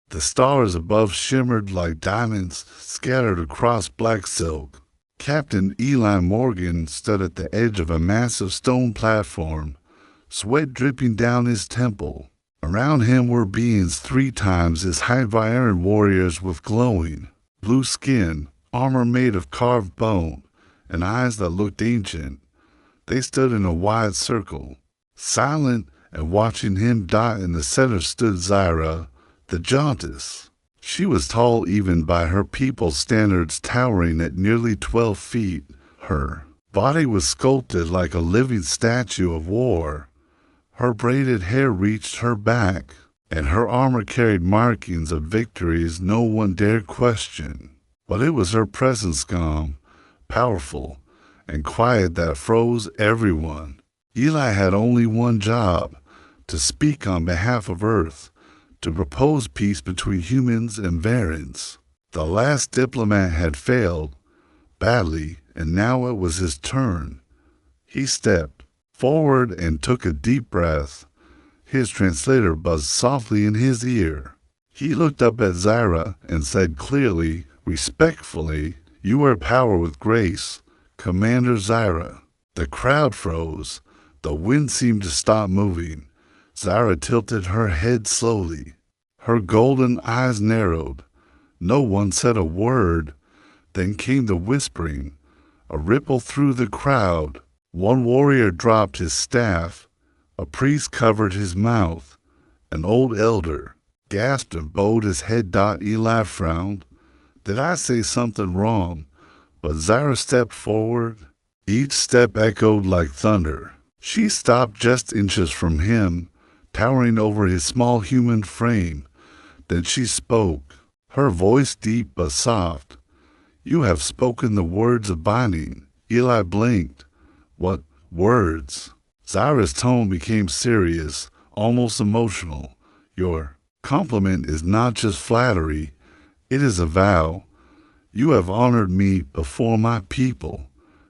The stars above shimmered like diamonds scattered across black silk. Captain Eli Morgan stood at the edge of a massive stone platform, sweat dripping down his temple. Around him were beings 3 times his height, Viren warriors with glowing, blue skin, armor made of carved bone, and eyes that looked ancient. They stood in a wide circle, silent, and watching him die. In the center stood Zyra, the Giantess. She was tall even by her people's standards, towering at nearly 12 feet. Her body was sculpted like a living statue of war. Her braided hair reached her back, and her armor carried markings of victories no one dared question. But it was her presence, calm, powerful, and quiet, that froze everyone. Eli had only one job: to speak on behalf of Earth, to propose peace between humans and Varens. The last diplomat had failed badly, and now it was his turn. He stepped forward and took a deep breath. His translator buzzed softly in his ear. He looked up at Zyra and said clearly, respectfully, "You wear power with grace, Commander Zyra." The crowd froze. The wind seemed to stop moving. Zyra tilted her head slowly. Her golden eyes narrowed. No one said a word. Then came the whispering, a ripple through the crowd. One warrior dropped his staff. A priest covered his mouth. An old elder gasped and bowed his head. Eli frowned. Did I say something wrong? But Zyra stepped forward. Each step echoed like thunder. She stopped just inches from him, towering over his small human frame. Then she spoke, her voice deep but soft. "You have spoken the words of binding." Eli blinked. "What words?" Zyra's tone became serious, almost emotional. "Your compliment is not just flattery. It is a vow. You have honored me before my people.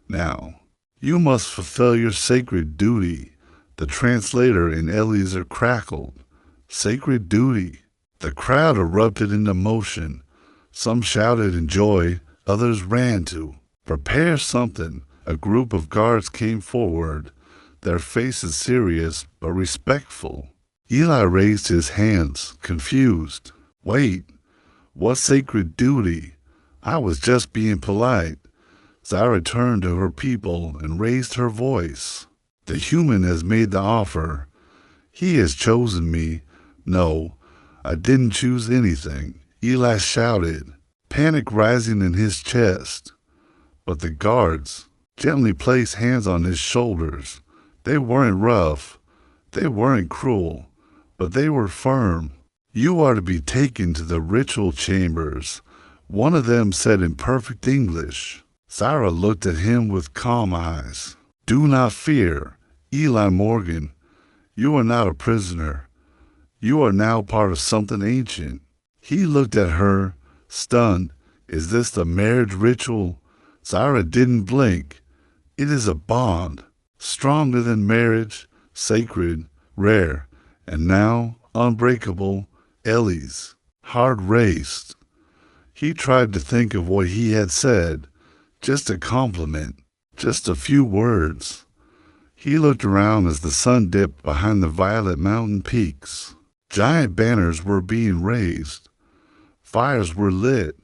Now, you must fulfill your sacred duty." The translator in Eliezer crackled. "Sacred duty?" The crowd erupted into motion. Some shouted in joy, others ran to prepare something. A group of guards came forward, their faces serious but respectful. Eli raised his hands, confused. "Wait, what sacred duty? I was just being polite." Zyra turned to her people and raised her voice. "The human has made the offer. He has chosen me." "No, I didn't choose anything," Eli shouted, panic rising in his chest. But the guards gently placed hands on his shoulders. They weren't rough, they weren't cruel, but they were firm. "You are to be taken to the ritual chambers," one of them said in perfect English. Zyra looked at him with calm eyes. "Do not fear, Eli Morgan. You are not a prisoner. You are now part of something ancient." He looked at her, stunned. "Is this the marriage ritual?" Zyra didn't blink. "It is a bond, stronger than marriage, sacred, rare, and now unbreakable." Ellie's heart raced. He tried to think of what he had said. Just a compliment, just a few words. He looked around as the sun dipped behind the violet mountain peaks. Giant banners were being raised. Fires were lit.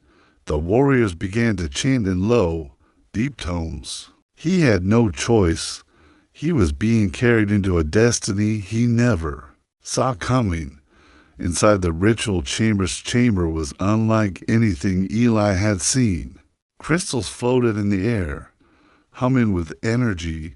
The warriors began to chant in low, deep tones. He had no choice. He was being carried into a destiny he never saw coming. Inside the ritual chamber was unlike anything Eli had seen. Crystals floated in the air, humming with energy.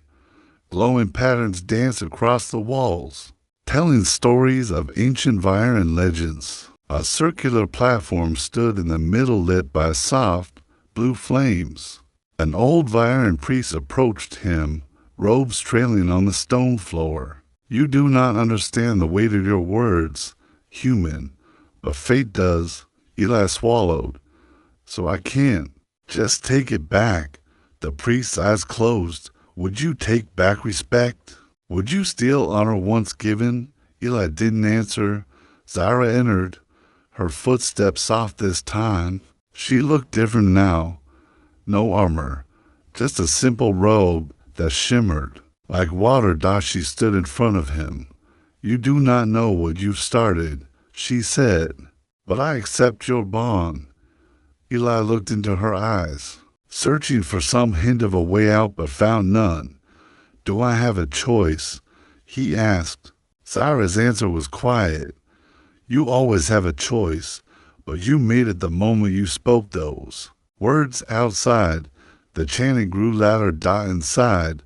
Glowing patterns danced across the walls, telling stories of ancient Viren legends. A circular platform stood in the middle, lit by soft, blue flames. An old Viren priest approached him, robes trailing on the stone floor. "You do not understand the weight of your words, human, but fate does." Eli swallowed. "So I can't just take it back." The priest's eyes closed. "Would you take back respect? Would you steal honor once given?" Eli didn't answer. Zyra entered. her footsteps soft this time. She looked different now. No armor, just a simple robe that shimmered. Like water dot she stood in front of him. You do not know what you've started, she said, but I accept your bond. Eli looked into her eyes, searching for some hint of a way out but found none. Do I have a choice? He asked. Zyra's answer was quiet. You always have a choice, but you made it the moment you spoke those words. Outside, the chanting grew louder. Inside,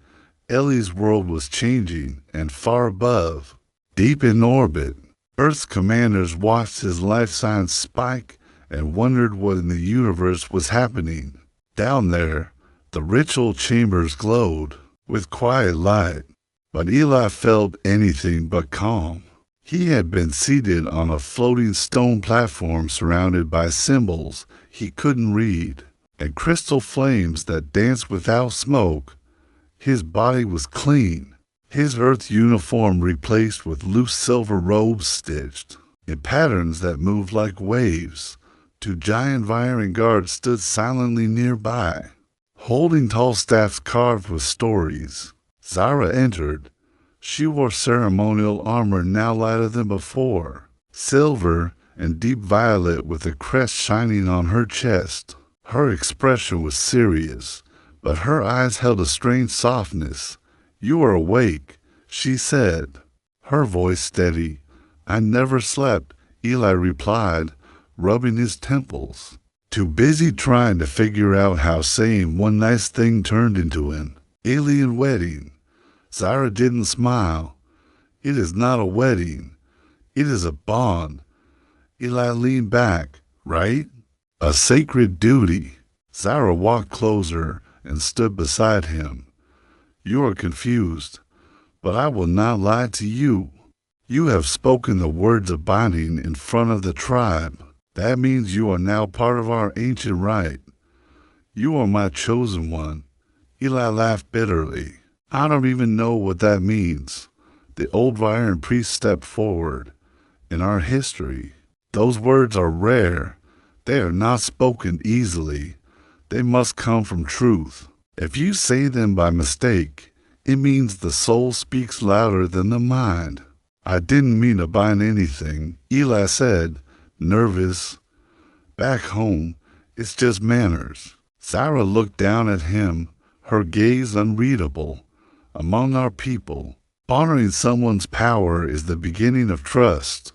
Ellie's world was changing, and far above, deep in orbit, Earth's commanders watched his life signs spike and wondered what in the universe was happening. Down there, the ritual chambers glowed with quiet light, but Eli felt anything but calm. He had been seated on a floating stone platform surrounded by symbols he couldn't read and crystal flames that danced without smoke. His body was clean, his earth uniform replaced with loose silver robes stitched in patterns that moved like waves. Two giant Viren guards stood silently nearby, holding tall staffs carved with stories. Zyra entered. She wore ceremonial armor now lighter than before, silver and deep violet with a crest shining on her chest. Her expression was serious, but her eyes held a strange softness. You are awake, she said, her voice steady. I never slept, Eli replied, rubbing his temples. Too busy trying to figure out how saying one nice thing turned into an alien wedding. Zyra didn't smile. It is not a wedding. It is a bond. Eli leaned back. Right? A sacred duty. Zyra walked closer and stood beside him. You are confused, but I will not lie to you. You have spoken the words of binding in front of the tribe. That means you are now part of our ancient rite. You are my chosen one. Eli laughed bitterly. I don't even know what that means. The old Viren priest stepped forward. In our history, those words are rare. They are not spoken easily. They must come from truth. If you say them by mistake, it means the soul speaks louder than the mind. I didn't mean to bind anything, Eli said, nervous. Back home, it's just manners. Zyra looked down at him, her gaze unreadable. Among our people, honoring someone's power is the beginning of trust.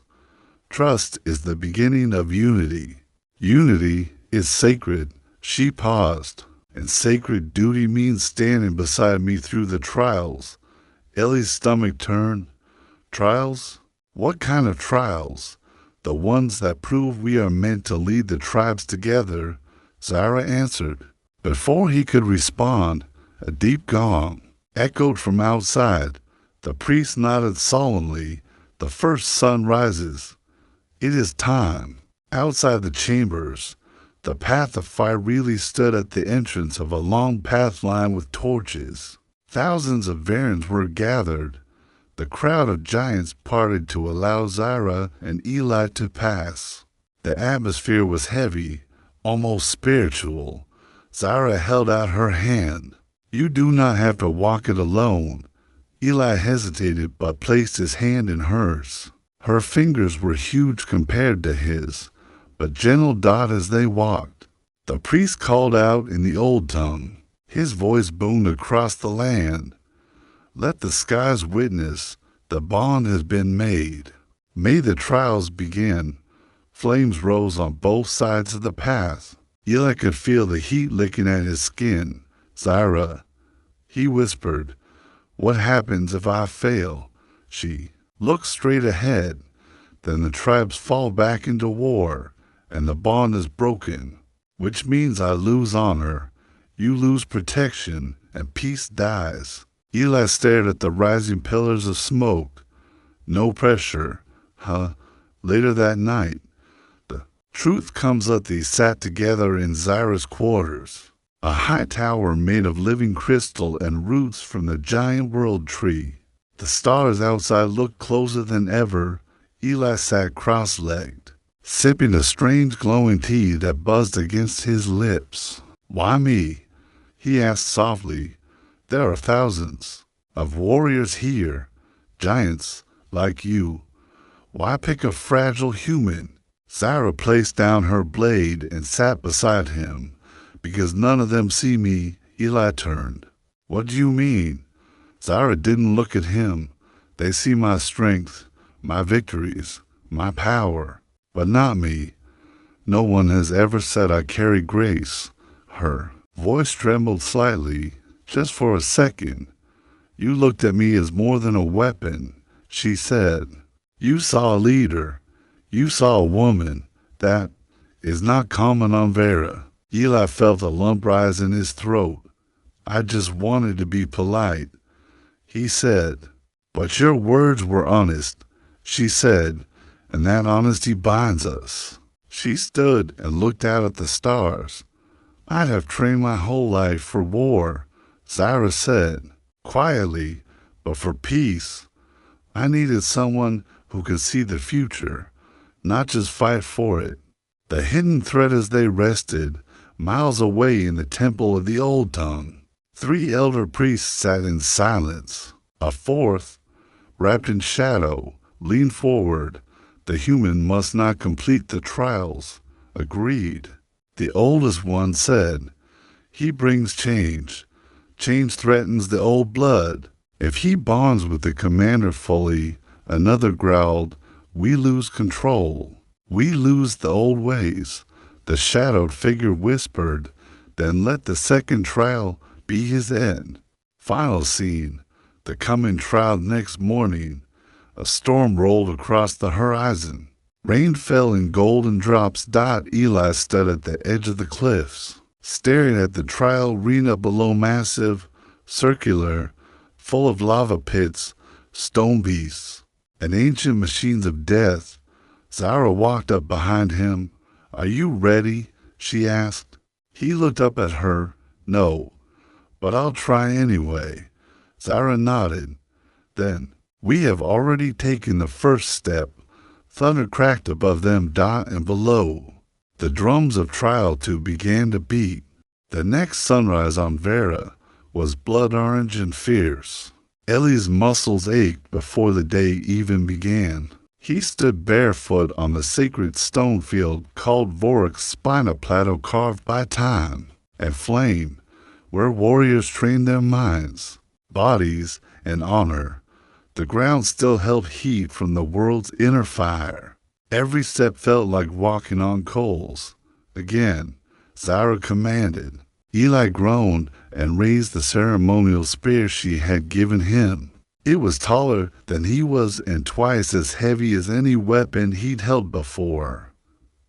Trust is the beginning of unity. Unity is sacred. She paused. And sacred duty means standing beside me through the trials. Ellie's stomach turned. Trials? What kind of trials? The ones that prove we are meant to lead the tribes together, Zyra answered. Before he could respond, a deep gong echoed from outside. The priest nodded solemnly. The first sun rises. It is time. Outside the chambers, the path of fire really stood at the entrance of a long path lined with torches. Thousands of Varens were gathered. The crowd of giants parted to allow Zyra and Eli to pass. The atmosphere was heavy, almost spiritual. Zyra held out her hand. You do not have to walk it alone. Eli hesitated but placed his hand in hers. Her fingers were huge compared to his, but gentle dot as they walked. The priest called out in the old tongue. His voice boomed across the land. Let the skies witness, the bond has been made. May the trials begin. Flames rose on both sides of the path. Eli could feel the heat licking at his skin. Zyra, he whispered, what happens if I fail? She looked straight ahead. Then the tribes fall back into war, and the bond is broken, which means I lose honor, you lose protection, and peace dies. Eli stared at the rising pillars of smoke. No pressure, huh? Later that night, the truth comes that they sat together in Zyra's quarters, a high tower made of living crystal and roots from the giant world tree. The stars outside looked closer than ever. Eli sat cross-legged, sipping a strange glowing tea that buzzed against his lips. "Why me?" he asked softly. "There are thousands of warriors here, giants like you. Why pick a fragile human?" Zara placed down her blade and sat beside him. "Because none of them see me," Eli turned. "What do you mean?" Zara didn't look at him. "They see my strength, my victories, my power, but not me. No one has ever said I carry grace." Her voice trembled slightly, just for a second. "You looked at me as more than a weapon," she said. "You saw a leader. You saw a woman. That is not common on Vera." Eli felt a lump rise in his throat. "I just wanted to be polite," he said. "But your words were honest," she said, "and that honesty binds us." She stood and looked out at the stars. "I'd have trained my whole life for war," Zara said, quietly, "but for peace. I needed someone who could see the future, not just fight for it." The hidden threat as they rested, miles away in the temple of the Old Tongue. 3 elder priests sat in silence. A fourth, wrapped in shadow, leaned forward. The human must not complete the trials. Agreed. The oldest one said, "He brings change. Change threatens the old blood. If he bonds with the commander fully," another growled, "we lose control. We lose the old ways." The shadowed figure whispered, "Then let the second trial be his end." Final scene. The coming trial next morning. A storm rolled across the horizon. Rain fell in golden drops. Eli stood at the edge of the cliffs, staring at the trial arena below, massive, circular, full of lava pits, stone beasts, and ancient machines of death. Zara walked up behind him. "Are you ready?" she asked. He looked up at her. "No, but I'll try anyway." Zara nodded. Then, "We have already taken the first step." Thunder cracked above them, and below. The drums of trial too began to beat. The next sunrise on Vera was blood orange and fierce. Ellie's muscles ached before the day even began. He stood barefoot on the sacred stone field called Vorok's spina plateau, carved by time and flame, where warriors trained their minds, bodies, and honor. The ground still held heat from the world's inner fire. Every step felt like walking on coals. Again, Zara commanded. Eli groaned and raised the ceremonial spear she had given him. It was taller than he was and twice as heavy as any weapon he'd held before.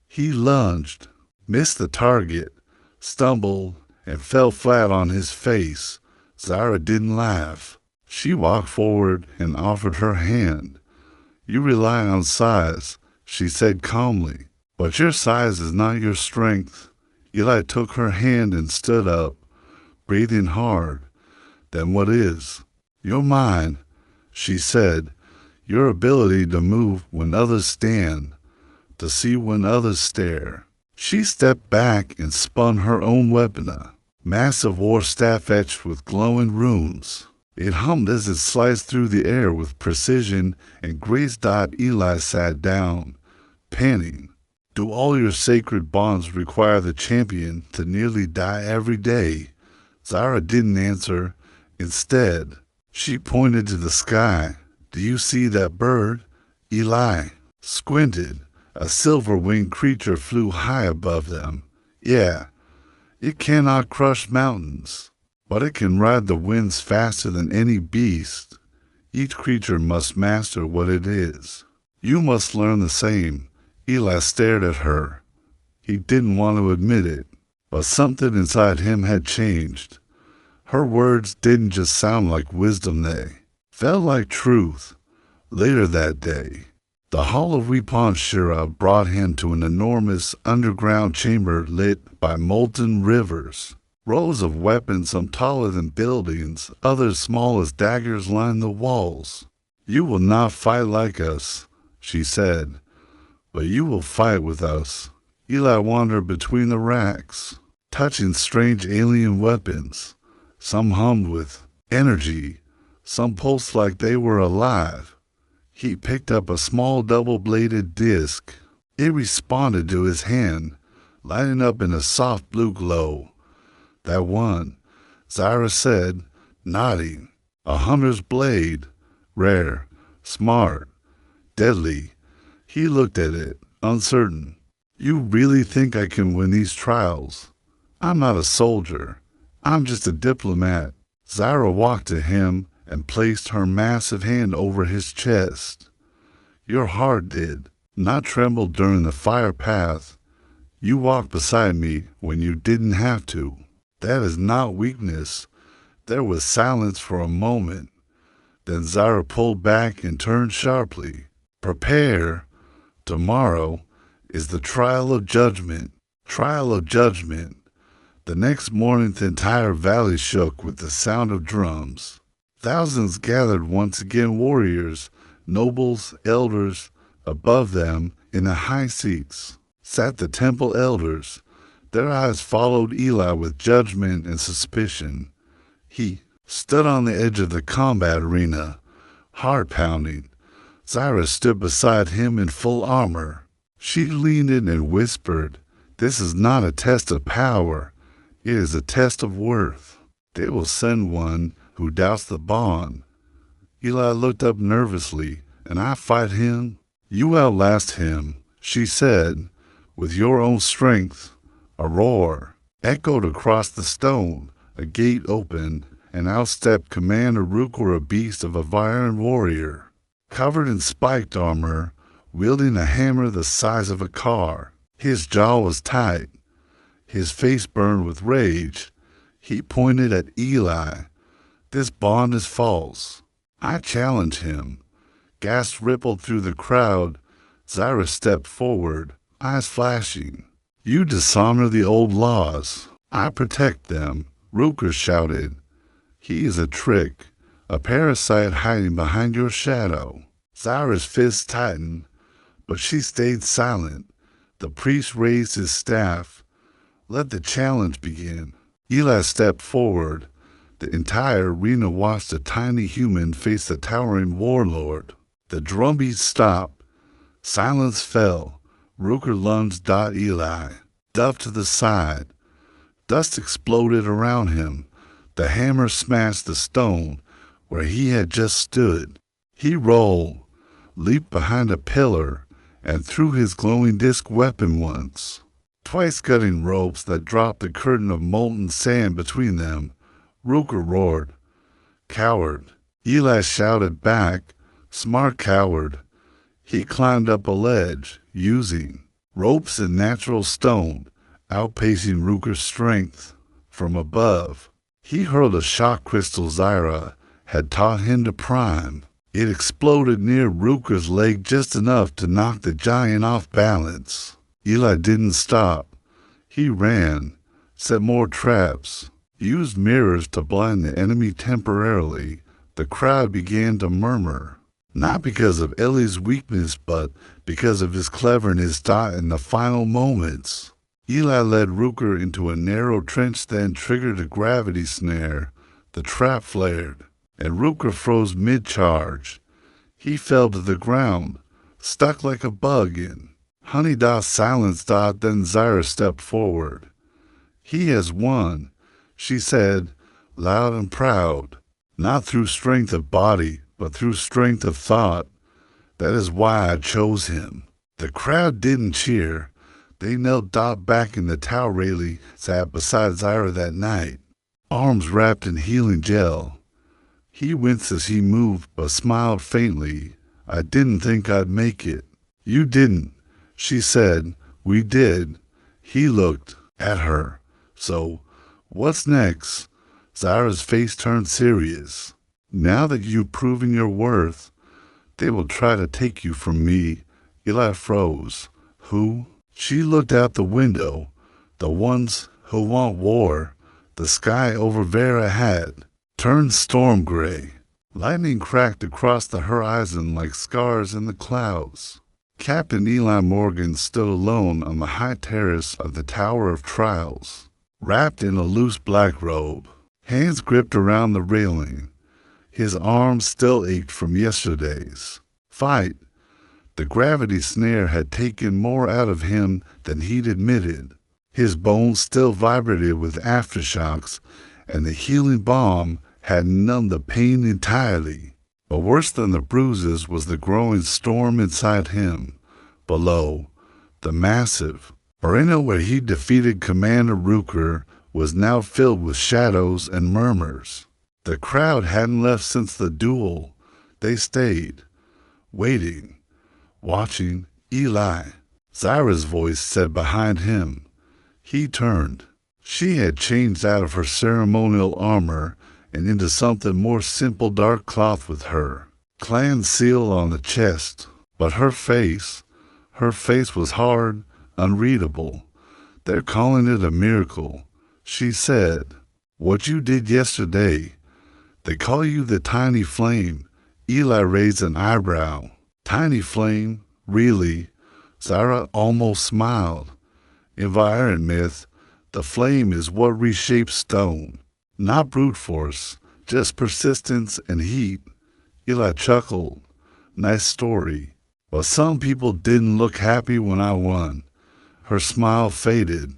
He lunged, missed the target, stumbled, and fell flat on his face. Zara didn't laugh. She walked forward and offered her hand. "You rely on size," she said calmly, "but your size is not your strength." Eli took her hand and stood up, breathing hard. "Then what is?" "Your mind," she said. "Your ability to move when others stand, to see when others stare." She stepped back and spun her own weapon, a massive war staff etched with glowing runes. It hummed as it sliced through the air with precision and grazed. Eli sat down, panting. "Do all your sacred bonds require the champion to nearly die every day?" Zara didn't answer. Instead, she pointed to the sky. "Do you see that bird?" Eli squinted. A silver-winged creature flew high above them. "Yeah, it cannot crush mountains, but it can ride the winds faster than any beast. Each creature must master what it is. You must learn the same." Eli stared at her. He didn't want to admit it, but something inside him had changed. Her words didn't just sound like wisdom, they felt like truth. Later that day, the Hall of Weepon Shira brought him to an enormous underground chamber lit by molten rivers. Rows of weapons, some taller than buildings, others small as daggers, lined the walls. "You will not fight like us," she said. but you will fight with us. Eli wandered between the racks, touching strange alien weapons. Some hummed with energy, some pulsed like they were alive. He picked up a small double-bladed disc. It responded to his hand, lighting up in a soft blue glow. That one, Zyra said, nodding. A hunter's blade. Rare, smart, deadly. He looked at it, uncertain. You really think I can win these trials? I'm not a soldier. I'm just a diplomat. Zyra walked to him and placed her massive hand over his chest. Your heart did not tremble during the fire path. You walked beside me when you didn't have to. That is not weakness. There was silence for a moment. Then Zyra pulled back and turned sharply. Prepare. Tomorrow is the trial of judgment. Trial of judgment. The next morning the entire valley shook with the sound of drums. Thousands gathered once again, warriors, nobles, elders. Above them, in the high seats, sat the temple elders. Their eyes followed Eli with judgment and suspicion. He stood on the edge of the combat arena, heart pounding. Zyra stood beside him in full armor. She leaned in and whispered, "This is not a test of power. It is a test of worth. They will send one who doubts the bond." Eli looked up nervously. "And I fight him?" "You outlast him," she said, "with your own strength." A roar echoed across the stone. A gate opened, and out stepped Commander Rooker, a beast of a Viren warrior, covered in spiked armor, wielding a hammer the size of a car. His jaw was tight. His face burned with rage. He pointed at Eli. "This bond is false. I challenge him." Gasps rippled through the crowd. Zyra stepped forward, eyes flashing. "You dishonor the old laws. I protect them," Rooker shouted. "He is a trick, a parasite hiding behind your shadow." Zyra's fists tightened, but she stayed silent. The priest raised his staff. "Let the challenge begin." Eli stepped forward. The entire arena watched a tiny human face the towering warlord. The drumbeat stopped. Silence fell. Rooker lunged at Eli, duffed to the side. Dust exploded around him. The hammer smashed the stone where he had just stood. He rolled, leaped behind a pillar, and threw his glowing disc weapon once, twice cutting ropes that dropped a curtain of molten sand between them. Rooker roared, "Coward!" Eli shouted back, "Smart coward." He climbed up a ledge, using ropes and natural stone, outpacing Rooker's strength. From above, he hurled a shock crystal Zyra had taught him to prime. It exploded near Rooker's leg just enough to knock the giant off balance. Eli didn't stop. He ran, set more traps, used mirrors to blind the enemy temporarily. The crowd began to murmur, not because of Ellie's weakness, but because of his cleverness taught in the final moments. Eli led Rooker into a narrow trench, then triggered a gravity snare. The trap flared, and Rooker froze mid-charge. He fell to the ground, stuck like a bug in. Honey Dot silenced Dot, then Zyra stepped forward. "He has won," she said, loud and proud. "Not through strength of body, but through strength of thought. That is why I chose him." The crowd didn't cheer. They knelt Dot back in the tower Rayleigh sat beside Zyra that night, arms wrapped in healing gel. He winced as he moved, but smiled faintly. "I didn't think I'd make it." "You didn't," she said. "We did." He looked at her. "So, what's next?" Zyra's face turned serious. "Now that you've proven your worth, they will try to take you from me." Eli froze. "Who?" She looked out the window. "The ones who want war." The sky over Vera had turned storm gray. Lightning cracked across the horizon like scars in the clouds. Captain Eli Morgan stood alone on the high terrace of the Tower of Trials, wrapped in a loose black robe, hands gripped around the railing. His arms still ached from yesterday's fight. The gravity snare had taken more out of him than he'd admitted. His bones still vibrated with aftershocks, and the healing balm had numbed the pain entirely. But worse than the bruises was the growing storm inside him. Below, the massive arena where he defeated Commander Rooker was now filled with shadows and murmurs. The crowd hadn't left since the duel. They stayed, waiting, watching. Eli, Zyra's voice said behind him. He turned. She had changed out of her ceremonial armor and into something more simple, dark cloth with her clan seal on the chest. But her face was hard, unreadable. They're calling it a miracle, she said. What you did yesterday. They call you the Tiny Flame. Eli raised an eyebrow. Tiny Flame? Really? Zyra almost smiled. In Iron myth, the flame is what reshapes stone. Not brute force, just persistence and heat. Eli chuckled. Nice story. But some people didn't look happy when I won. Her smile faded.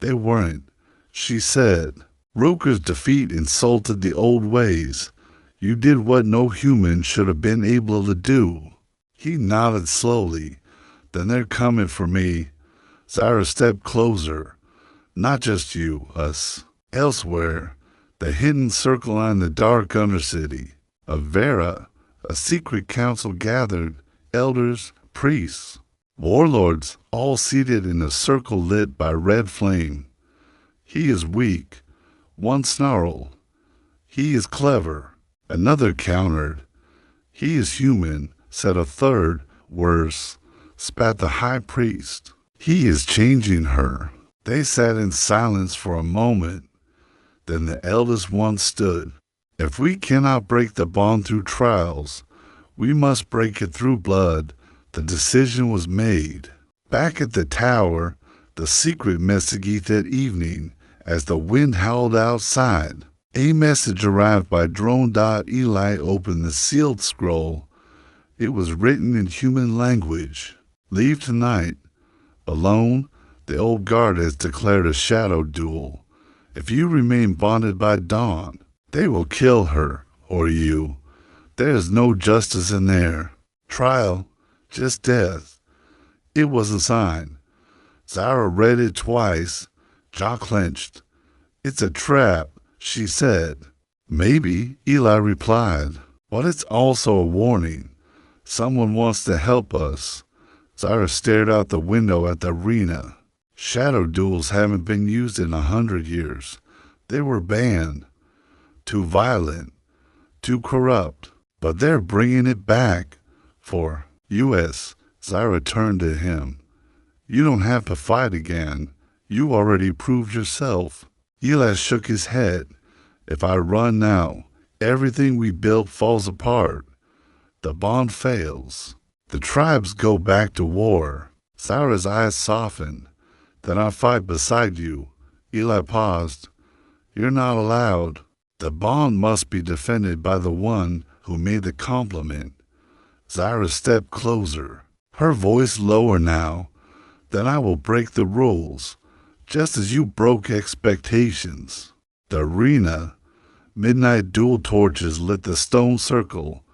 They weren't. She said, Rooker's defeat insulted the old ways. You did what no human should have been able to do. He nodded slowly. Then they're coming for me. Zyra stepped closer. Not just you, us. Elsewhere, the hidden circle on the dark undercity. Of Vera, a secret council gathered, elders, priests, warlords, all seated in a circle lit by red flame. He is weak. One snarled. He is clever. Another countered. He is human, said a third. Worse, spat the high priest. He is changing her. They sat in silence for a moment. Then the eldest one stood. If we cannot break the bond through trials, we must break it through blood. The decision was made. Back at the tower, the secret messaged that evening as the wind howled outside. A message arrived by drone. Eli opened the sealed scroll. It was written in human language. Leave tonight. Alone, the old guard has declared a shadow duel. If you remain bonded by dawn, they will kill her, or you. There is no justice in their trial, just death. It was a sign. Zyra read it twice, jaw clenched. It's a trap, she said. Maybe, Eli replied, but it's also a warning. Someone wants to help us. Zyra stared out the window at the arena. Shadow duels haven't been used in 100 years. They were banned. Too violent. Too corrupt. But they're bringing it back. For U.S. Zyra turned to him. You don't have to fight again. You already proved yourself. Eli shook his head. If I run now, everything we built falls apart. The bond fails. The tribes go back to war. Zyra's eyes softened. Then I fight beside you. Eli paused. You're not allowed. The bond must be defended by the one who made the compliment. Zyra stepped closer, her voice lower now. Then I will break the rules, just as you broke expectations. The arena, midnight dual torches lit the stone circle.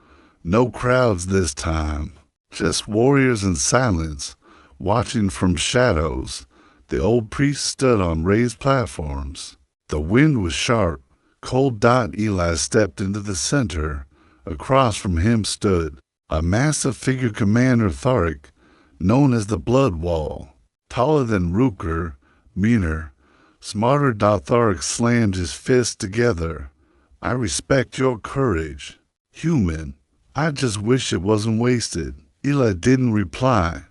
No crowds this time, just warriors in silence, watching from shadows. The old priest stood on raised platforms. The wind was sharp, cold. Eli stepped into the center. Across from him stood a massive figure, Commander Tharic, known as the Blood Wall. Taller than Rooker, meaner, smarter. Tharic slammed his fists together. I respect your courage. Human, I just wish it wasn't wasted. Eli didn't reply.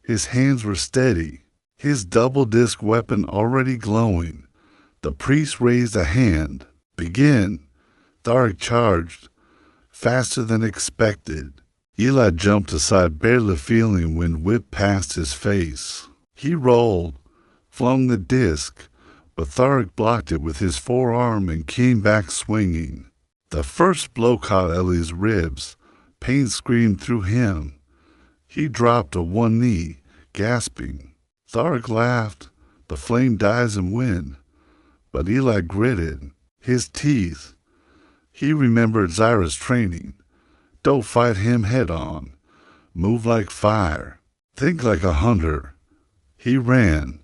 His hands were steady, his double-disc weapon already glowing. The priest raised a hand. Begin. Tharic charged, faster than expected. Eli jumped aside, barely feeling wind whip past his face. He rolled, flung the disc, but Tharic blocked it with his forearm and came back swinging. The first blow caught Ellie's ribs. Pain screamed through him. He dropped to one knee, gasping. Tharic laughed. The flame dies in wind. But Eli gritted, his teeth. He remembered Zyra's training. Don't fight him head on. Move like fire. Think like a hunter. He ran.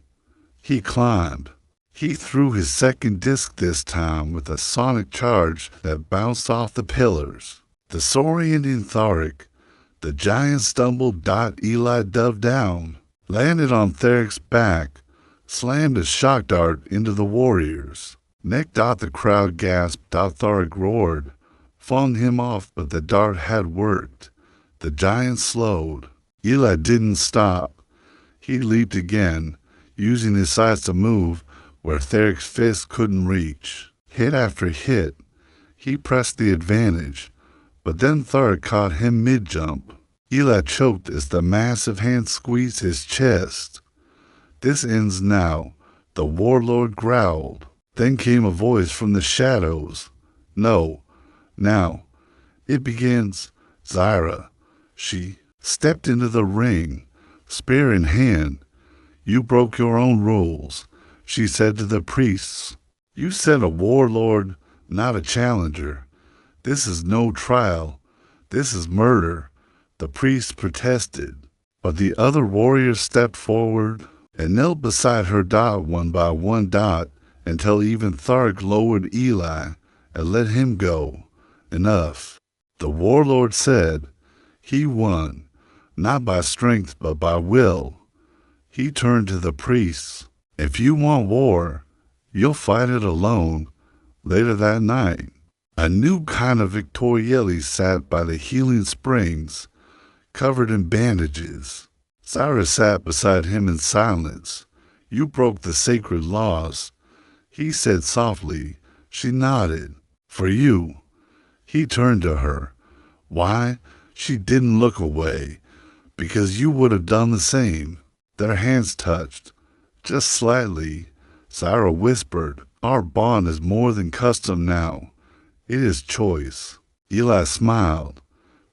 He climbed. He threw his second disc this time with a sonic charge that bounced off the pillars. Disorienting Tharic, the giant stumbled. Eli dove down, landed on Tharic's back, slammed a shock dart into the warriors. Neck. The crowd gasped. Tharic roared, flung him off, but the dart had worked. The giant slowed. Eli didn't stop. He leaped again, using his size to move where Tharic's fist couldn't reach. Hit after hit, he pressed the advantage, but then Tharic caught him mid-jump. Eli choked as the massive hand squeezed his chest. This ends now, the warlord growled. Then came a voice from the shadows. No, now. It begins. Zyra. She stepped into the ring, spear in hand. You broke your own rules, she said to the priests. You said a warlord, not a challenger. This is no trial. This is murder. The priests protested, but the other warriors stepped forward and knelt beside her. One by one, until even Tharic lowered Eli and let him go. Enough. The warlord said. He won, not by strength but by will. He turned to the priests. If you want war, you'll fight it alone. Later that night, a new kind of Victorielli sat by the healing springs, covered in bandages. Zyra sat beside him in silence. You broke the sacred laws, he said softly. She nodded. For you. He turned to her. Why? She didn't look away. Because you would have done the same. Their hands touched. Just slightly. Zyra whispered, our bond is more than custom now. It is choice. Eli smiled.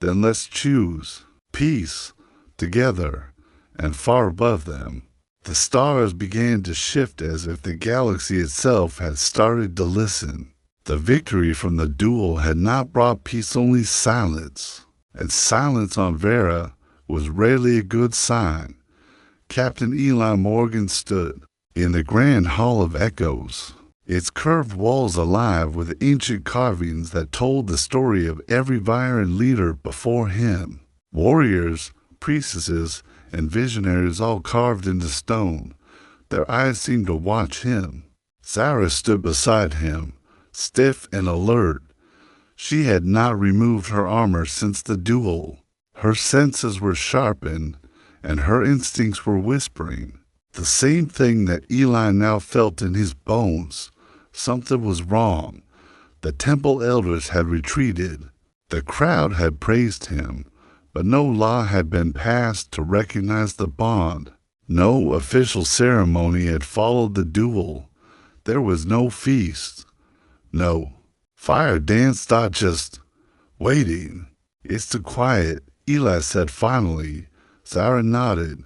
Then let's choose. Peace. Together. And far above them, the stars began to shift as if the galaxy itself had started to listen. The victory from the duel had not brought peace, only silence. And silence on Vera was rarely a good sign. Captain Eli Morgan stood in the grand hall of echoes, its curved walls alive with ancient carvings that told the story of every Viren leader before him. Warriors, priestesses, and visionaries all carved into stone. Their eyes seemed to watch him. Zyra stood beside him, stiff and alert. She had not removed her armor since the duel. Her senses were sharpened, and her instincts were whispering. The same thing that Eli now felt in his bones. Something was wrong. The temple elders had retreated. The crowd had praised him, but no law had been passed to recognize the bond. No official ceremony had followed the duel. There was no feast. No fire dance. Just waiting. It's too quiet, Eli said finally. Zyra nodded,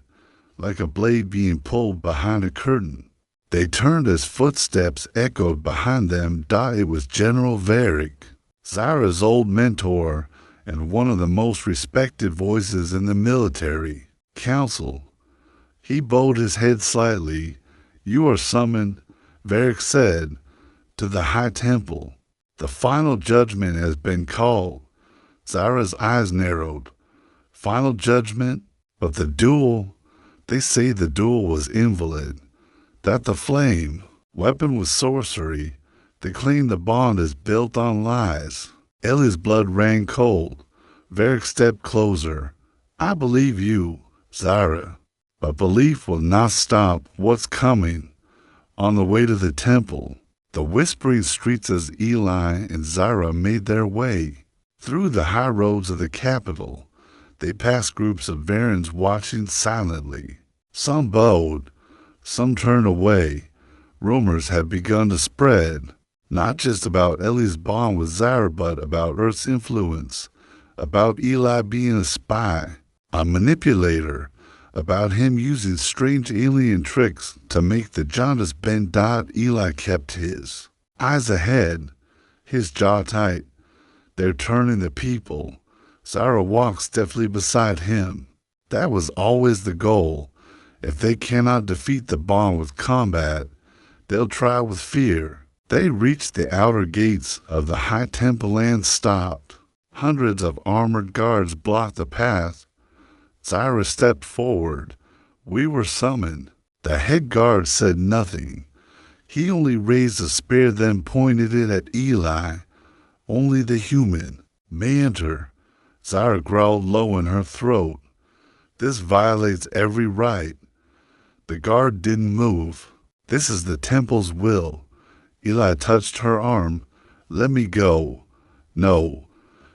like a blade being pulled behind a curtain. They turned as footsteps echoed behind them. It was General Varick, Zyra's old mentor and one of the most respected voices in the military council. He bowed his head slightly. You are summoned, Varick said, to the High Temple. The final judgment has been called. Zyra's eyes narrowed. Final judgment? But the duel, they say the duel was invalid. That the flame, weapon with sorcery, they claim the bond is built on lies. Ellie's blood ran cold. Varick stepped closer. I believe you, Zyra, but belief will not stop what's coming. On the way to the temple, the whispering streets as Eli and Zyra made their way through the high roads of the capital, They passed groups of Varens watching silently. Some bowed, some turned away. Rumors had begun to spread, not just about Ellie's bond with Zara, but about Earth's influence, about Eli being a spy, a manipulator, about him using strange alien tricks to make the Giantess bend. Eli kept his eyes ahead, his jaw tight. They're turning the people. Zara walked stiffly beside him. That was always the goal. If they cannot defeat the bond with combat, they'll try with fear. They reached the outer gates of the high temple and stopped. Hundreds of armored guards blocked the path. Zara stepped forward. We were summoned. The head guard said nothing. He only raised a spear, then pointed it at Eli. Only the human may enter. Zara growled low in her throat. This violates every rite. The guard didn't move. This is the temple's will. Eli touched her arm. Let me go. No,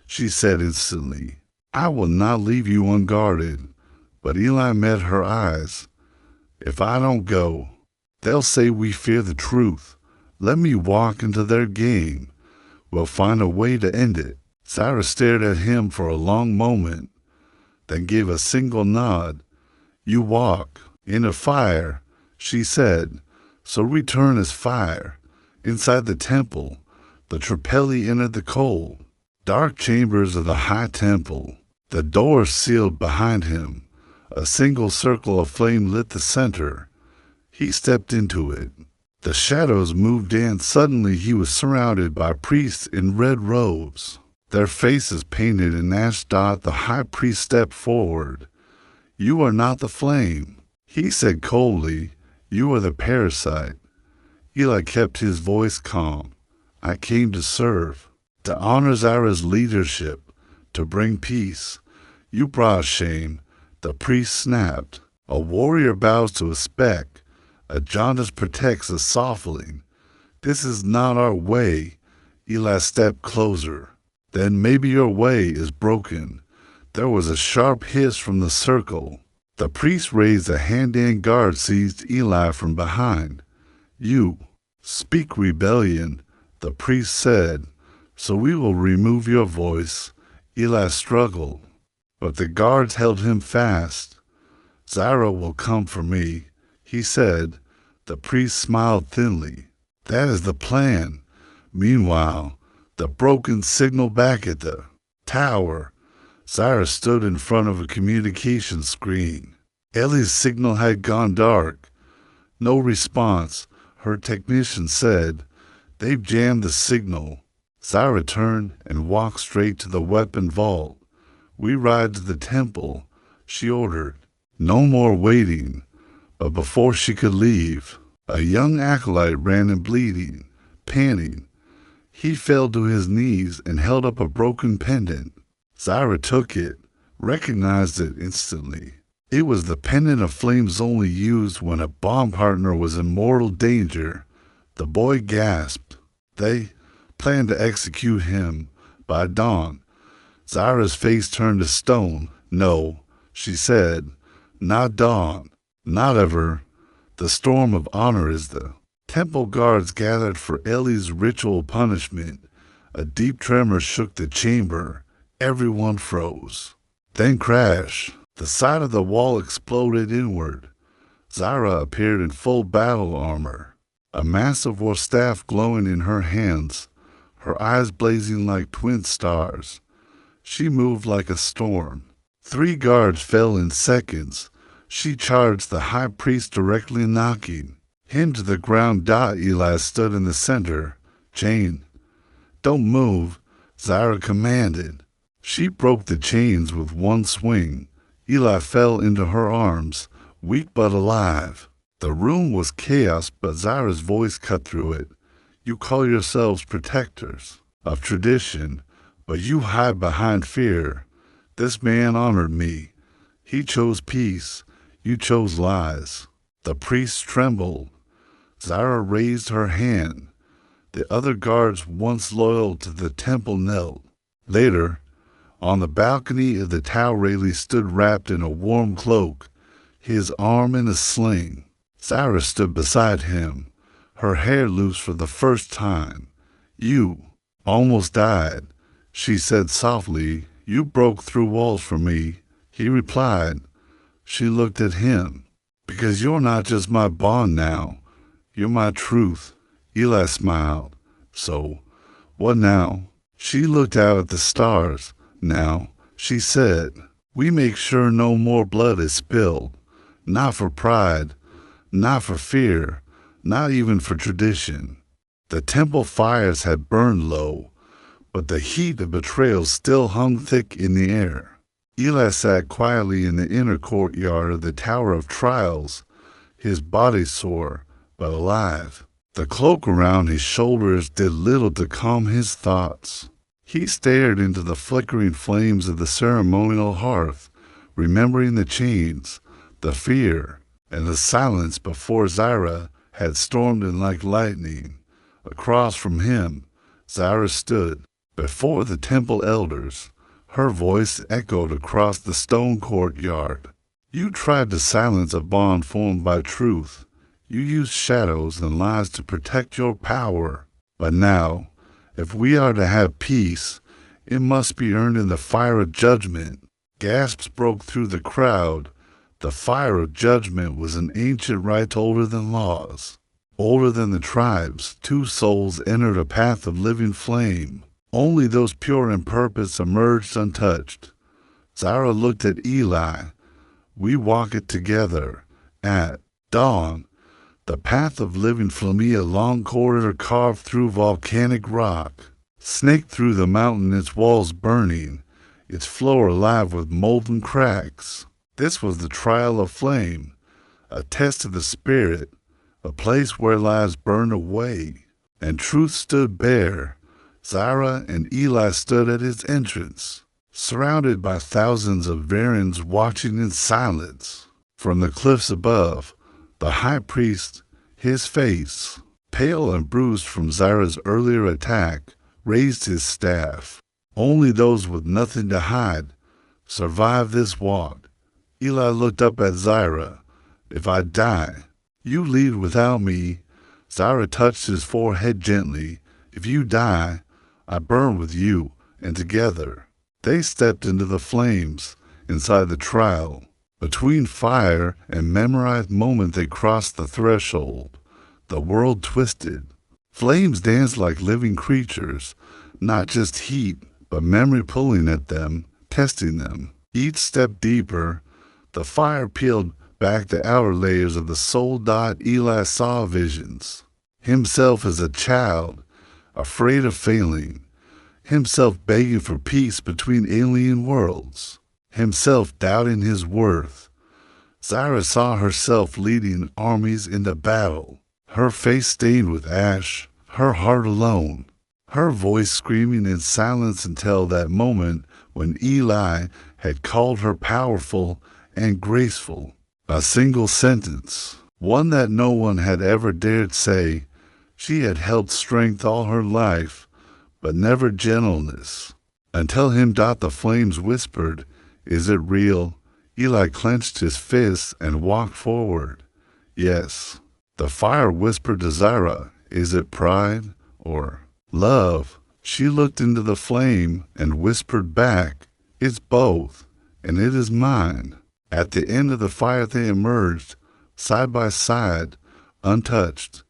she said instantly. I will not leave you unguarded. But Eli met her eyes. If I don't go, they'll say we fear the truth. Let me walk into their game. We'll find a way to end it. Zara stared at him for a long moment, then gave a single nod. You walk into fire, she said. So return as fire. Inside the temple, the Trapelli entered the cold, dark chambers of the high temple. The door sealed behind him. A single circle of flame lit the center. He stepped into it. The shadows moved in. Suddenly he was surrounded by priests in red robes, their faces painted in ash. The high priest stepped forward. You are not the flame, he said coldly. You are the parasite. Eli kept his voice calm. I came to serve, to honor Zara's leadership, to bring peace. You brought shame. The priest snapped. A warrior bows to a speck. A Giantess protects a softling. This is not our way. Eli stepped closer. Then maybe your way is broken. There was a sharp hiss from the circle. The priest raised a hand and guard seized Eli from behind. You speak rebellion, the priest said, so we will remove your voice. Eli struggled, but the guards held him fast. Zara will come for me, he said. The priest smiled thinly. That is the plan. Meanwhile, the broken signal back at the tower. Zara stood in front of a communication screen. Ellie's signal had gone dark. No response, her technician said. They've jammed the signal. Zara turned and walked straight to the weapon vault. We ride to the temple, she ordered. No more waiting. But before she could leave, a young acolyte ran in bleeding, panting. He fell to his knees and held up a broken pendant. Zara took it, recognized it instantly. It was the pendant of flames only used when a bomb partner was in mortal danger. The boy gasped. They planned to execute him by dawn. Zara's face turned to stone. No, she said, not dawn, not ever. The storm of honor is the temple guards gathered for Ellie's ritual punishment. A deep tremor shook the chamber. Everyone froze. Then crash. The side of the wall exploded inward. Zara appeared in full battle armor, a massive war staff glowing in her hands, her eyes blazing like twin stars. She moved like a storm. 3 guards fell in seconds. She charged the high priest directly, knocking him to the ground. Eli stood in the center. Chain. Don't move, Zara commanded. She broke the chains with one swing. Eli fell into her arms, weak but alive. The room was chaos, but Zara's voice cut through it. You call yourselves protectors of tradition, but you hide behind fear. This man honored me. He chose peace. You chose lies. The priest trembled. Zara raised her hand. The other guards, once loyal to the temple, knelt. Later, On the balcony of the tower, Rayleigh stood wrapped in a warm cloak, his arm in a sling. Zyra stood beside him, her hair loose for the first time. "You almost died," she said softly. "You broke through walls for me," he replied. She looked at him. "Because you're not just my bond now. You're my truth." Eli smiled. "So, what now?" She looked out at the stars. "Now," she said, "we make sure no more blood is spilled. Not for pride, not for fear, not even for tradition." The temple fires had burned low, but the heat of betrayal still hung thick in the air. Eli sat quietly in the inner courtyard of the Tower of Trials, his body sore but alive. The cloak around his shoulders did little to calm his thoughts. He stared into the flickering flames of the ceremonial hearth, remembering the chains, the fear, and the silence before Zyra had stormed in like lightning. Across from him, Zyra stood, before the temple elders. Her voice echoed across the stone courtyard. "You tried to silence a bond formed by truth. You used shadows and lies to protect your power. But now, if we are to have peace, it must be earned in the fire of judgment." Gasps broke through the crowd. The fire of judgment was an ancient rite older than laws, older than the tribes. Two souls entered a path of living flame. Only those pure in purpose emerged untouched. Zyra looked at Eli. "We walk it together. At dawn, the path of living flame, a long corridor carved through volcanic rock, snaked through the mountain, its walls burning, its floor alive with molten cracks. This was the trial of flame, a test of the spirit, a place where lives burned away, and truth stood bare. Zyra and Eli stood at its entrance, surrounded by thousands of Varens watching in silence. From the cliffs above, the high priest, his face, pale and bruised from Zyra's earlier attack, raised his staff. Only those with nothing to hide survive this walk. Eli looked up at Zyra. "If I die, you lead without me." Zyra touched his forehead gently. "If you die, I burn with you." And together, they stepped into the flames inside the trial. Between fire and memorized moment, they crossed the threshold. The world twisted. Flames danced like living creatures, not just heat, but memory pulling at them, testing them. Each step deeper, the fire peeled back the outer layers of the soul. Eli saw visions. Himself as a child, afraid of failing. Himself begging for peace between alien worlds. Himself doubting his worth. Zyra saw herself leading armies into battle, her face stained with ash, her heart alone, her voice screaming in silence until that moment when Eli had called her powerful and graceful. A single sentence, one that no one had ever dared say. She had held strength all her life, but never gentleness. Until him. The flames whispered, "Is it real?" Eli clenched his fists and walked forward. "Yes." The fire whispered to Zyra, "Is it pride or love?" She looked into the flame and whispered back, "It's both, and it is mine." At the end of the fire they emerged, side by side, untouched.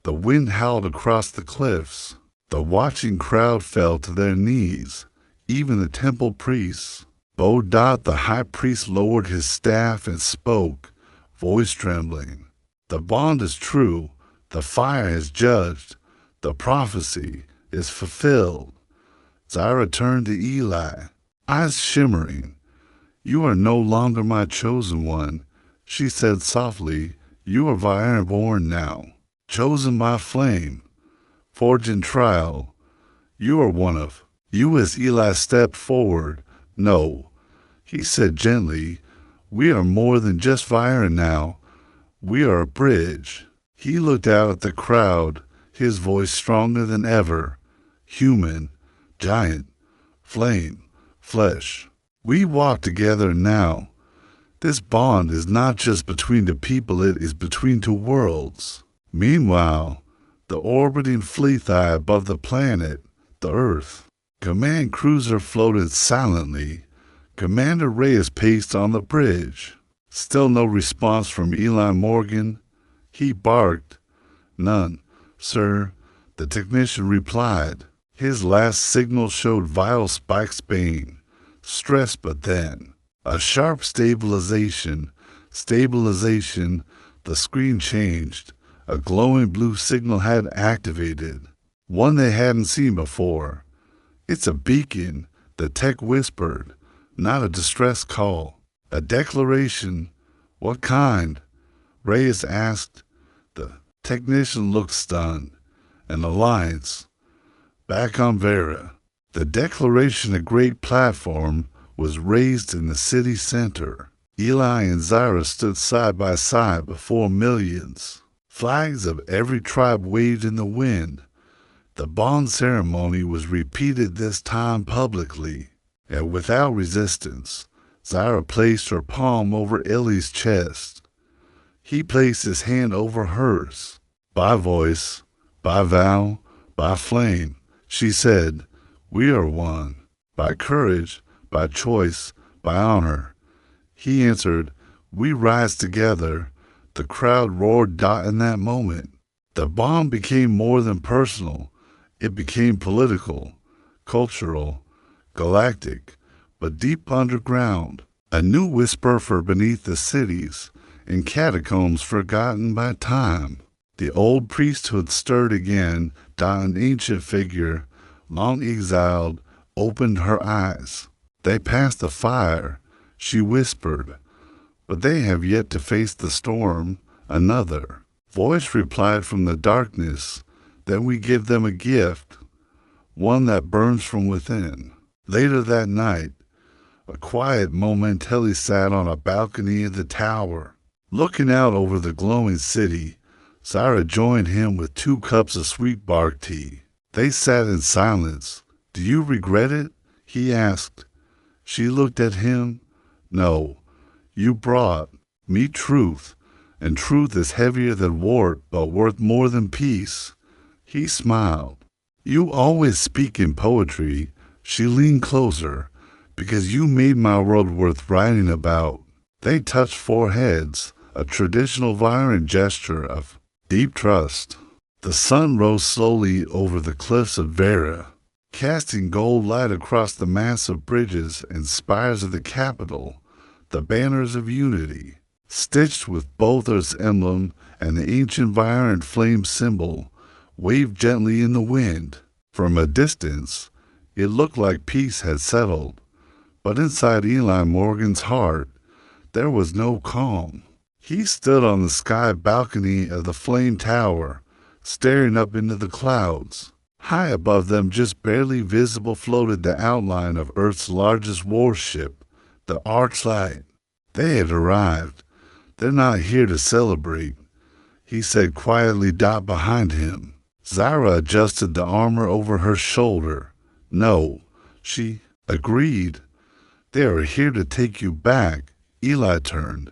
The wind howled across the cliffs. The watching crowd fell to their knees, even the temple priests. The high priest, lowered his staff and spoke, voice trembling. "The bond is true. The fire has judged. The prophecy is fulfilled." Zyra turned to Eli, eyes shimmering. "You are no longer my chosen one," she said softly. "You are Vireborn now, chosen by flame, forged in trial. You are one of you." As Eli stepped forward, "No," he said gently, "we are more than just fire now. We are a bridge." He looked out at the crowd, his voice stronger than ever. "Human, giant, flame, flesh. We walk together now. This bond is not just between the people, it is between two worlds. Meanwhile, the orbiting fleet eye above the planet, the Earth. Command cruiser floated silently. Commander Reyes paced on the bridge. Still no response from Eli Morgan. He barked. None, sir, the technician replied. His last signal showed vital spikes bane. Stress, but then a sharp stabilization. The screen changed. A glowing blue signal had activated. One they hadn't seen before. It's a beacon, the tech whispered. Not a distress call. A declaration. What kind? Reyes asked. The technician looked stunned. An alliance. Back on Vera. The declaration, a great platform, was raised in the city center. Eli and Zyra stood side by side before millions. Flags of every tribe waved in the wind. The bond ceremony was repeated this time publicly, and without resistance. Zyra placed her palm over Ellie's chest. He placed his hand over hers. By voice, by vow, by flame, she said, we are one. By courage, by choice, by honor. He answered, we rise together. The crowd roared in that moment. The bond became more than personal. It became political, cultural, galactic, but deep underground. A new whisper for beneath the cities, in catacombs forgotten by time. The old priesthood stirred again. An ancient figure, long exiled, opened her eyes. They passed the fire, she whispered, but they have yet to face the storm. Another voice replied from the darkness that we give them a gift, one that burns from within. Later that night, a quiet Momentelli sat on a balcony of the tower, looking out over the glowing city. Zyra joined him with 2 cups of sweet bark tea. They sat in silence. Do you regret it? He asked. She looked at him. No, you brought me truth, and truth is heavier than warp, but worth more than peace. He smiled. You always speak in poetry. She leaned closer. Because you made my world worth writing about. They touched foreheads, a traditional violent gesture of deep trust. The sun rose slowly over the cliffs of Vera, casting gold light across the massive bridges and spires of the capital, the banners of unity, stitched with both Earth's emblem and the ancient violent flame symbol, waved gently in the wind. From a distance, it looked like peace had settled. But inside Eli Morgan's heart, there was no calm. He stood on the sky balcony of the flame tower, staring up into the clouds. High above them, just barely visible, floated the outline of Earth's largest warship, the Archlight. They had arrived. They're not here to celebrate, he said quietly behind him. Zyra adjusted the armor over her shoulder. No, she agreed. They are here to take you back. Eli turned.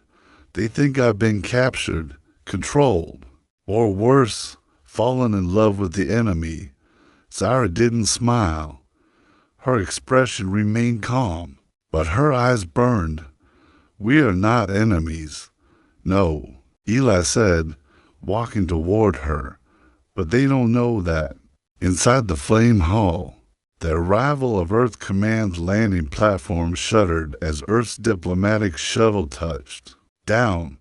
They think I've been captured, controlled, or worse, fallen in love with the enemy. Zyra didn't smile. Her expression remained calm, but her eyes burned. We are not enemies. No, Eli said, walking toward her. But they don't know that. Inside the flame hall, the arrival of Earth Command's landing platform shuddered as Earth's diplomatic shuttle touched. Down,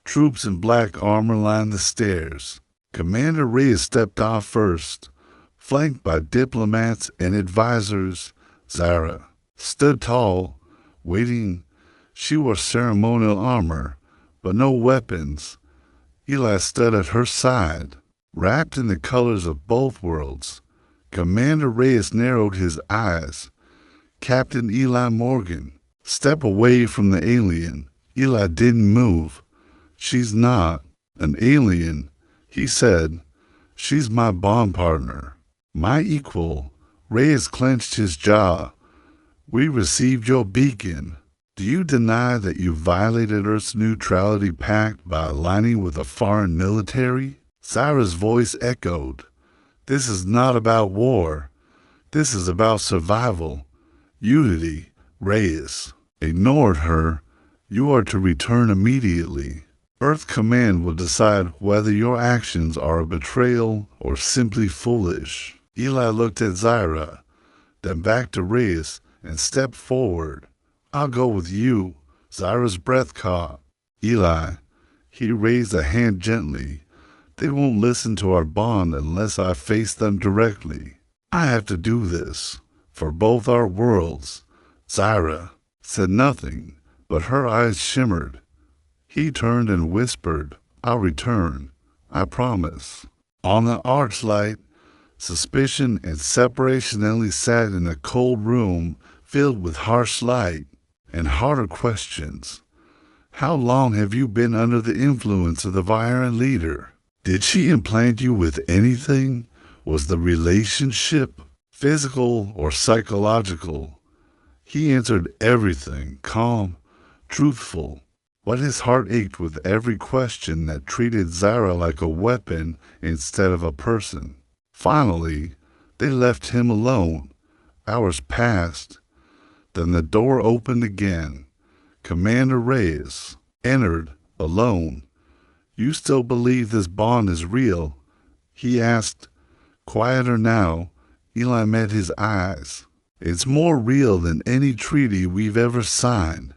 troops in black armor lined the stairs. Commander Reyes stepped off first, flanked by diplomats and advisors. Zyra stood tall, waiting. She wore ceremonial armor, but no weapons. Eli stood at her side, wrapped in the colors of both worlds. Commander Reyes narrowed his eyes. Captain Eli Morgan, step away from the alien. Eli didn't move. She's not an alien, he said. She's my bond partner, my equal. Reyes clenched his jaw. We received your beacon. Do you deny that you violated Earth's neutrality pact by aligning with a foreign military? Zyra's voice echoed. This is not about war. This is about survival. Unity. Reyes ignored her. You are to return immediately. Earth Command will decide whether your actions are a betrayal or simply foolish. Eli looked at Zyra, then back to Reyes and stepped forward. I'll go with you. Zyra's breath caught. Eli, he raised a hand gently. They won't listen to our bond unless I face them directly. I have to do this for both our worlds. Zyra said nothing, but her eyes shimmered. He turned and whispered, I'll return. I promise. On the archlight, suspicion and separation only sat in a cold room filled with harsh light and harder questions. How long have you been under the influence of the Viren leader? Did she implant you with anything? Was the relationship physical or psychological? He answered everything, calm, truthful. But his heart ached with every question that treated Zyra like a weapon instead of a person. Finally, they left him alone. Hours passed. Then the door opened again. Commander Reyes entered, alone. You still believe this bond is real? He asked. Quieter now, Eli met his eyes. It's more real than any treaty we've ever signed.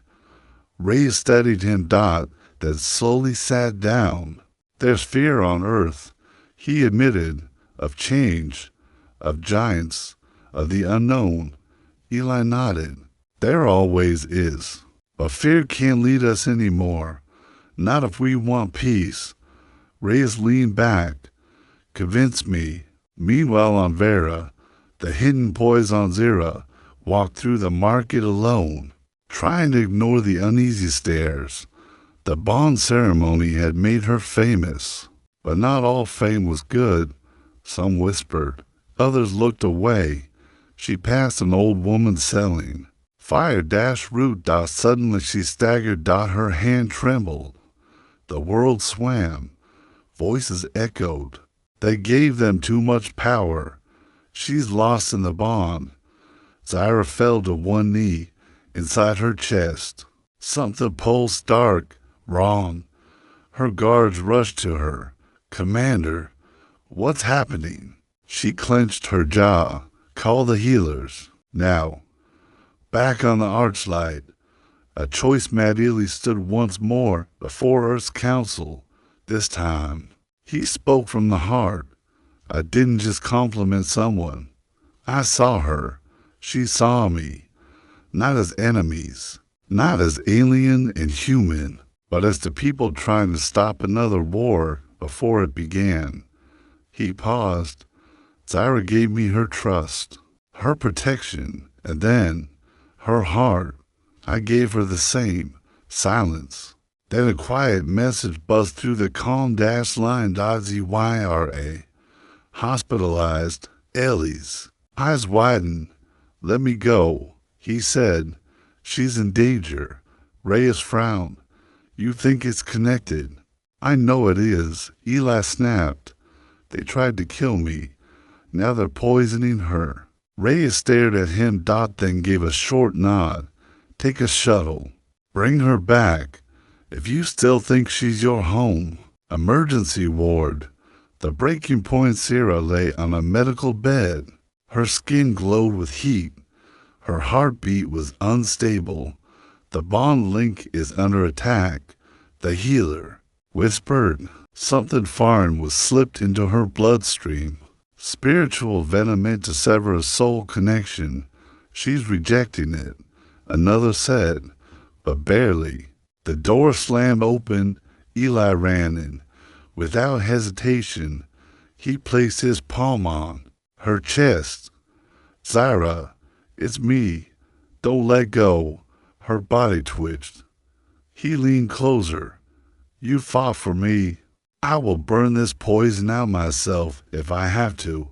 Reyes studied him, then slowly sat down. There's fear on Earth, he admitted, of change, of giants, of the unknown. Eli nodded. There always is. But fear can't lead us anymore. Not if we want peace. Reyes leaned back. Convince me. Meanwhile on Vera, the hidden poison Zira walked through the market alone, trying to ignore the uneasy stares. The bond ceremony had made her famous, but not all fame was good. Some whispered. Others looked away. She passed an old woman selling. Fire dashed root. Suddenly she staggered. Her hand trembled. The world swam. Voices echoed. They gave them too much power. She's lost in the bond. Zyra fell to one knee. Inside her chest, something pulsed dark, wrong. Her guards rushed to her. Commander, what's happening? She clenched her jaw. Call the healers. Now. Back on the archlight, a choice Madili stood once more before Earth's council. This time, he spoke from the heart. I didn't just compliment someone. I saw her. She saw me. Not as enemies, not as alien and human, but as the people trying to stop another war before it began. He paused. Zyra gave me her trust, her protection, and then her heart. I gave her the same. Silence. Then a quiet message buzzed through the calm dash line. ZYRA. Hospitalized. Ellie's. Eyes widened. Let me go, he said. She's in danger. Reyes frowned. You think it's connected? I know it is. Eli snapped. They tried to kill me. Now they're poisoning her. Reyes stared at him. Then gave a short nod. Take a shuttle. Bring her back. If you still think she's your home. Emergency ward. The breaking point. Sarah lay on a medical bed. Her skin glowed with heat. Her heartbeat was unstable. The bond link is under attack. The healer whispered. Something foreign was slipped into her bloodstream. Spiritual venom meant to sever a soul connection. She's rejecting it. Another said, but barely. The door slammed open. Eli ran in. Without hesitation, he placed his palm on her chest. Zyra, it's me. Don't let go. Her body twitched. He leaned closer. You fought for me. I will burn this poison out myself if I have to.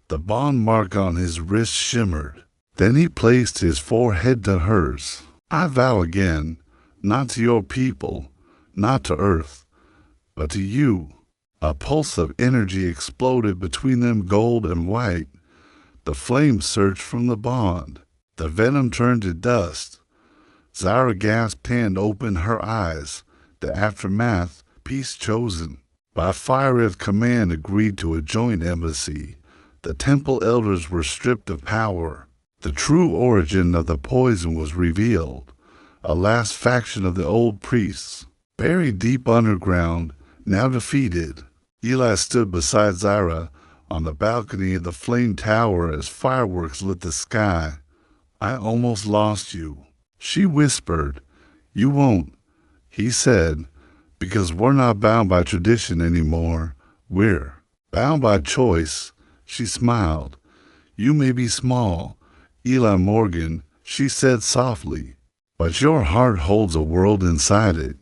The bond mark on his wrist shimmered. Then he placed his forehead to hers. I vow again, not to your people, not to Earth, but to you. A pulse of energy exploded between them, gold and white. The flames surged from the bond. The venom turned to dust. Zyra gasped and opened her eyes. The aftermath, peace chosen. By fire of command agreed to a joint embassy. The temple elders were stripped of power. The true origin of the poison was revealed. A last faction of the old priests, buried deep underground, now defeated. Eli stood beside Zyra on the balcony of the flame tower as fireworks lit the sky. I almost lost you, she whispered. You won't, he said, because we're not bound by tradition anymore. We're bound by choice. She smiled. You may be small, Eli Morgan, she said softly, but your heart holds a world inside it.